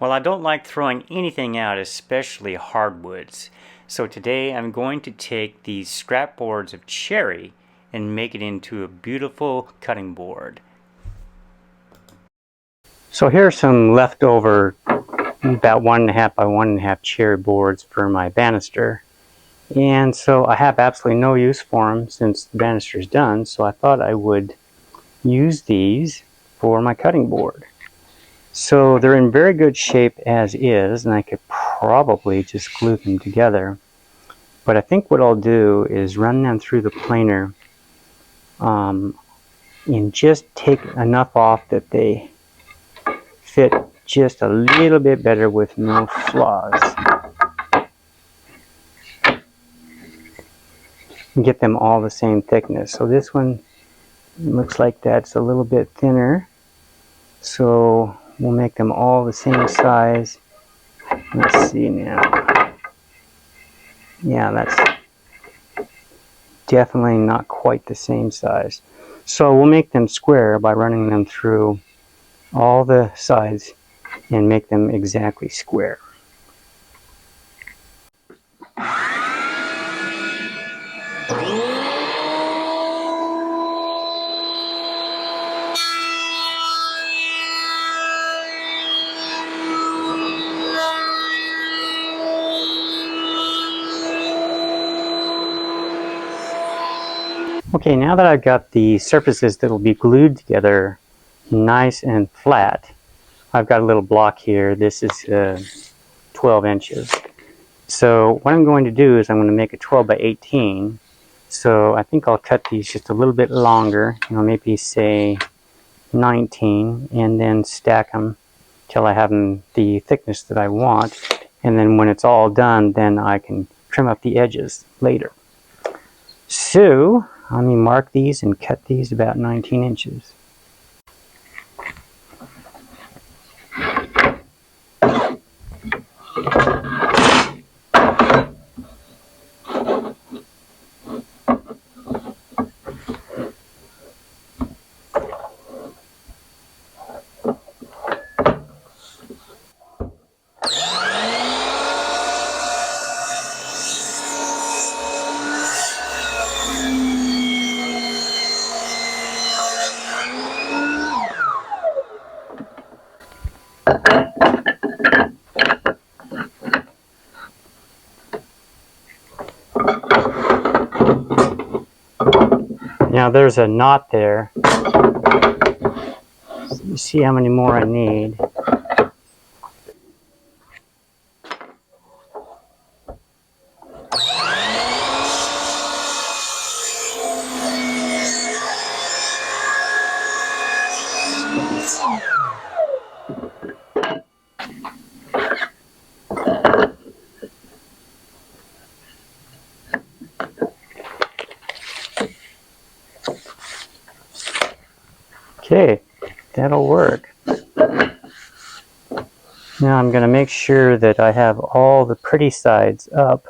Well, I don't like throwing anything out, especially hardwoods. So today I'm going to take these scrap boards of cherry and make it into a beautiful cutting board. So here are some leftover about 1.5 by 1.5 cherry boards for my banister. And so I have absolutely no use for them since the banister is done, so I thought I would use these for my cutting board. So they're in very good shape as is, and I could probably just glue them together. But I think what I'll do is run them through the planer and just take enough off that they fit just a little bit better with no flaws. And get them all the same thickness. So this one looks like that's a little bit thinner. So we'll make them all the same size. Let's see now. Yeah, that's definitely not quite the same size. So we'll make them square by running them through all the sides and make them exactly square. Okay, now that I've got the surfaces that will be glued together nice and flat, I've got a little block here. This is 12 inches. So what I'm going to do is I'm going to make a 12 by 18. So I think I'll cut these just a little bit longer, maybe say 19, and then stack them till I have them the thickness that I want. And then when it's all done, then I can trim up the edges later. So let me mark these and cut these about 19 inches. Now there's a knot there. So you see how many more I need. Okay, that'll work. Now I'm going to make sure that I have all the pretty sides up.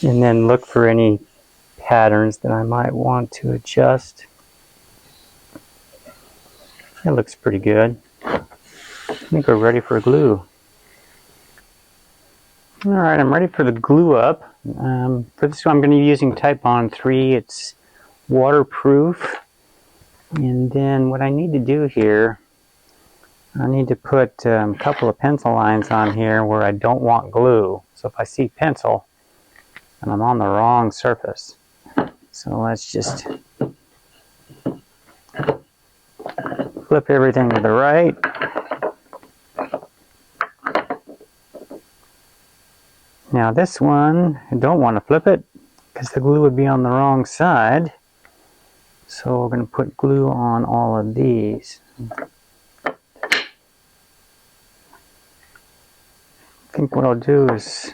And then look for any patterns that I might want to adjust. That looks pretty good. I think we're ready for glue. Alright, I'm ready for the glue up. For this one I'm going to be using Type Bond 3. It's waterproof. And then what I need to do here, I need to put a couple of pencil lines on here where I don't want glue. So if I see pencil, and I'm on the wrong surface. So let's just flip everything to the right. Now this one, I don't want to flip it because the glue would be on the wrong side. So we're going to put glue on all of these. I think what I'll do is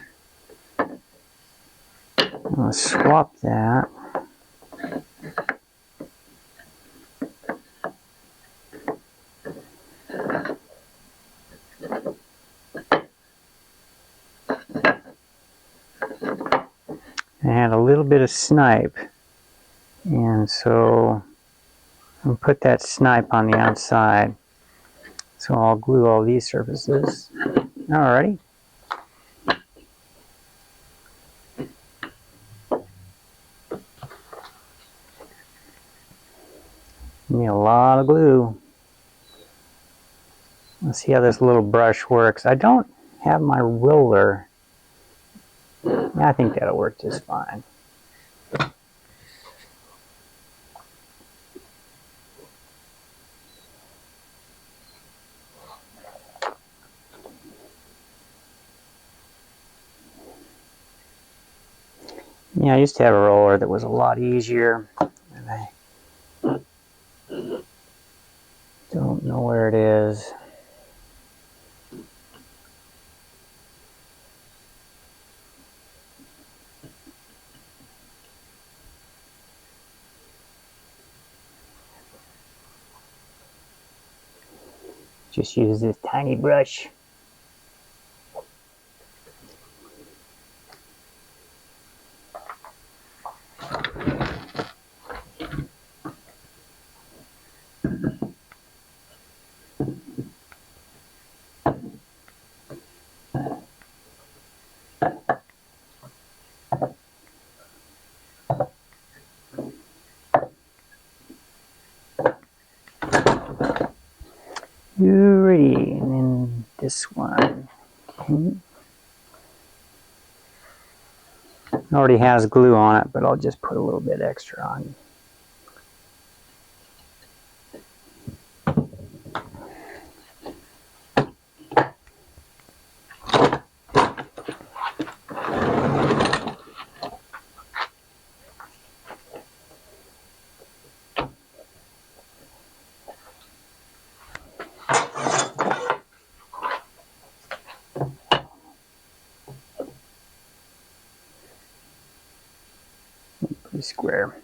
I'll swap that. I had a little bit of snipe, and so I'll put that snipe on the outside. So I'll glue all these surfaces. Alrighty. Need a lot of glue. Let's see how this little brush works. I don't have my roller. I think that'll work just fine. Yeah, I used to have a roller that was a lot easier, and I don't know where it is. Just use this tiny brush. Alrighty, and then this one. Okay. It already has glue on it, but I'll just put a little bit extra on. Pretty square.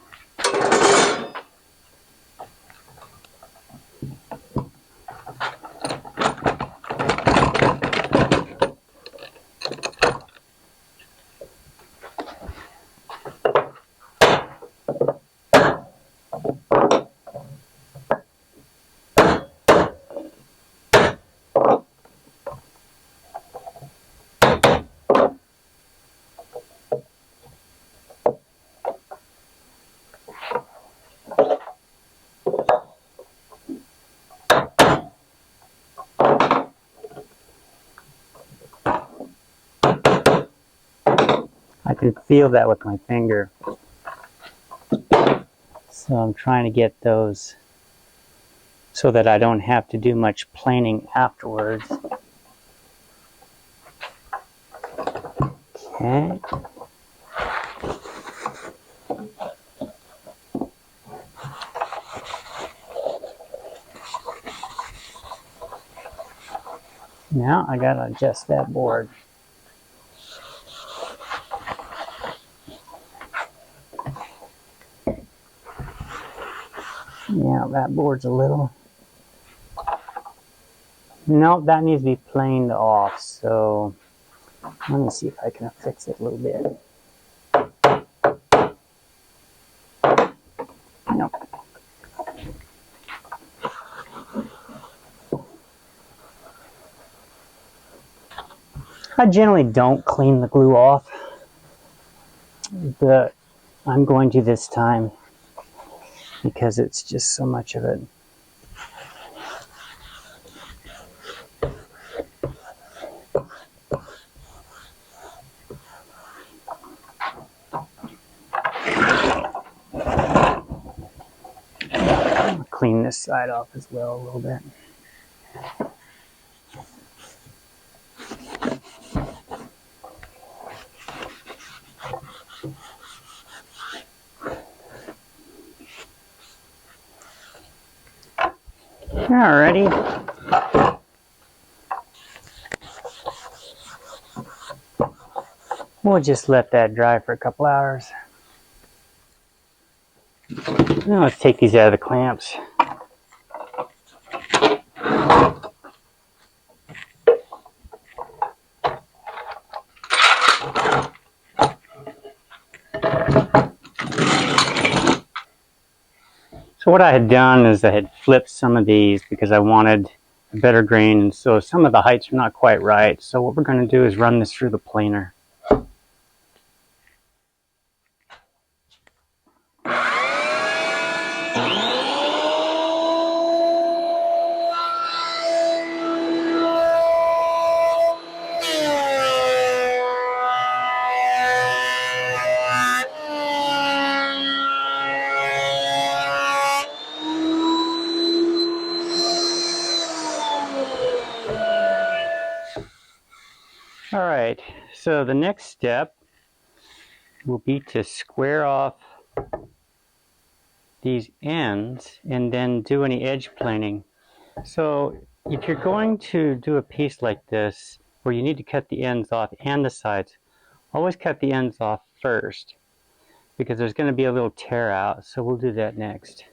I can feel that with my finger. So I'm trying to get those so that I don't have to do much planing afterwards. Okay. Now I gotta adjust that board. Yeah, that board's a little... Nope, that needs to be planed off, so let me see if I can fix it a little bit. Nope. I generally don't clean the glue off, but I'm going to this time because it's just so much of it. I'll clean this side off as well a little bit. Alrighty. We'll just let that dry for a couple hours. Now let's take these out of the clamps. So what I had done is I had flipped some of these because I wanted a better grain, and so some of the heights are not quite right. So what we're going to do is run this through the planer. All right, so the next step will be to square off these ends and then do any edge planing. So if you're going to do a piece like this where you need to cut the ends off and the sides, always cut the ends off first because there's going to be a little tear out, so we'll do that next.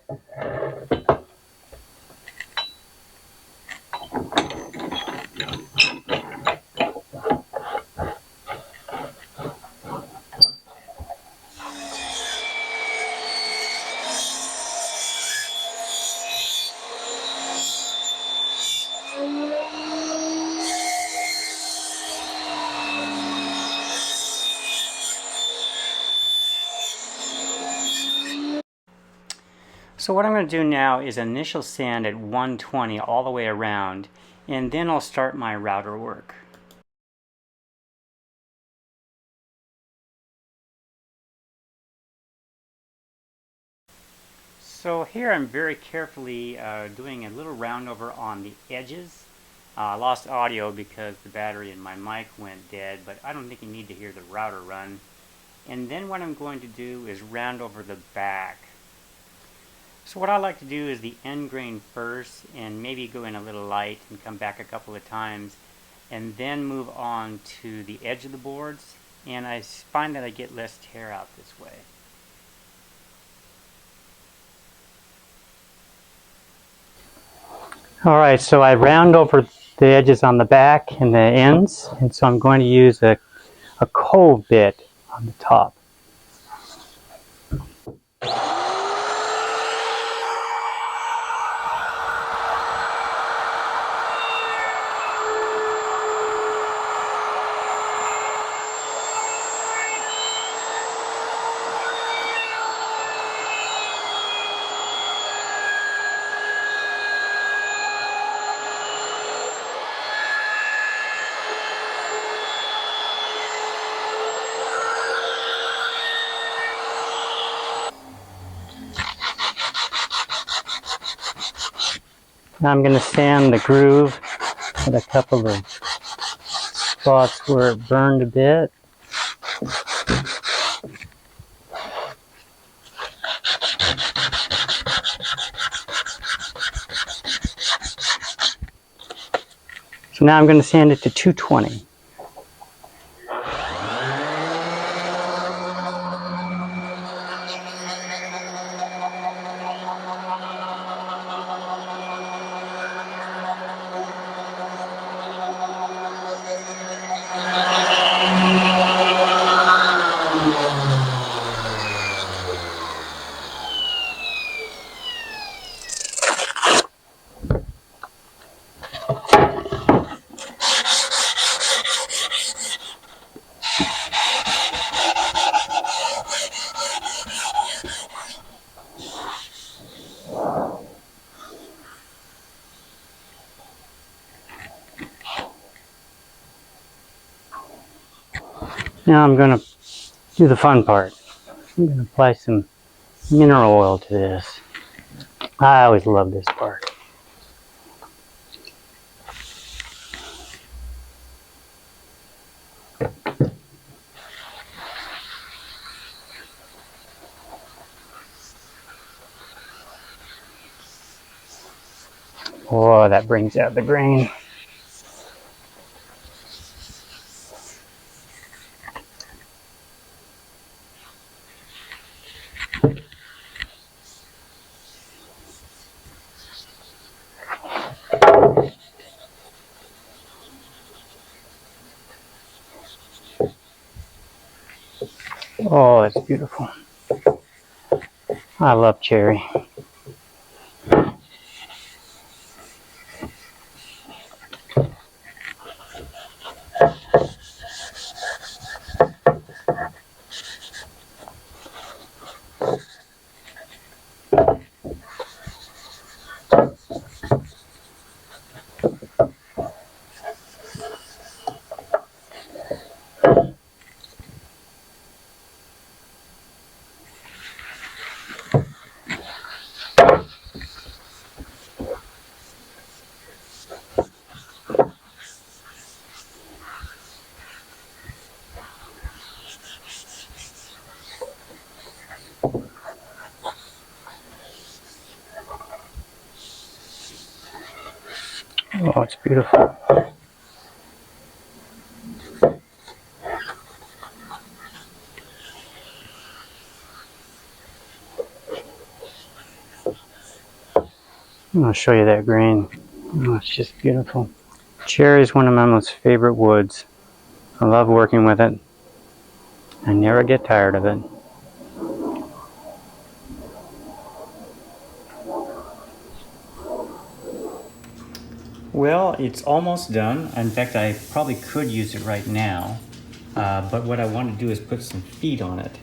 So what I'm going to do now is initial sand at 120 all the way around, and then I'll start my router work. So here I'm very carefully doing a little round over on the edges. I lost audio because the battery in my mic went dead, but I don't think you need to hear the router run. And then what I'm going to do is round over the back. So what I like to do is the end grain first and maybe go in a little light and come back a couple of times and then move on to the edge of the boards, and I find that I get less tear out this way. Alright, so I round over the edges on the back and the ends, and so I'm going to use a cove bit on the top. Now I'm going to sand the groove with a couple of spots where it burned a bit. So now I'm going to sand it to 220. Now I'm going to do the fun part. I'm going to apply some mineral oil to this. I always love this part. Oh, that brings out the grain. Oh, that's beautiful. I love cherry. Oh, it's beautiful. I'll show you that grain. Oh, it's just beautiful. Cherry is one of my most favorite woods. I love working with it. I never get tired of it. Well, it's almost done. In fact, I probably could use it right now. But what I want to do is put some feet on it.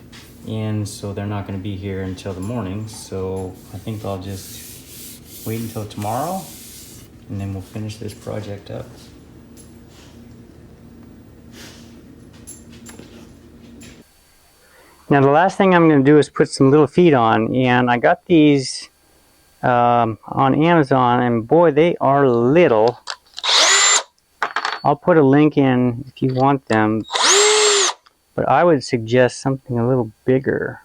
And so they're not going to be here until the morning. So I think I'll just wait until tomorrow and then we'll finish this project up. Now the last thing I'm going to do is put some little feet on, and I got these on Amazon, and boy, they are little. I'll put a link in if you want them, but I would suggest something a little bigger.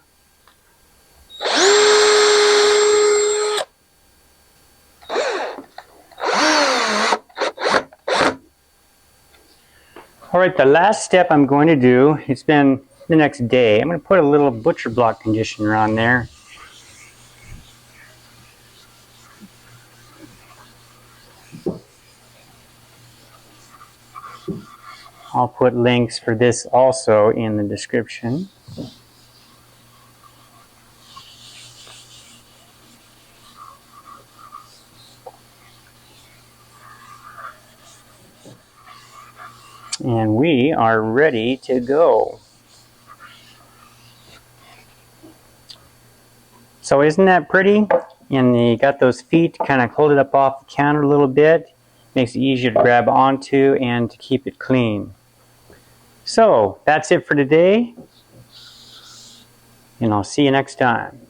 Alright, the last step I'm going to do, it's been the next day, I'm going to put a little butcher block conditioner on there. I'll put links for this also in the description. And we are ready to go. So isn't that pretty? And you got those feet kind of hold it up off the counter a little bit. Makes it easier to grab onto and to keep it clean. So that's it for today. And I'll see you next time.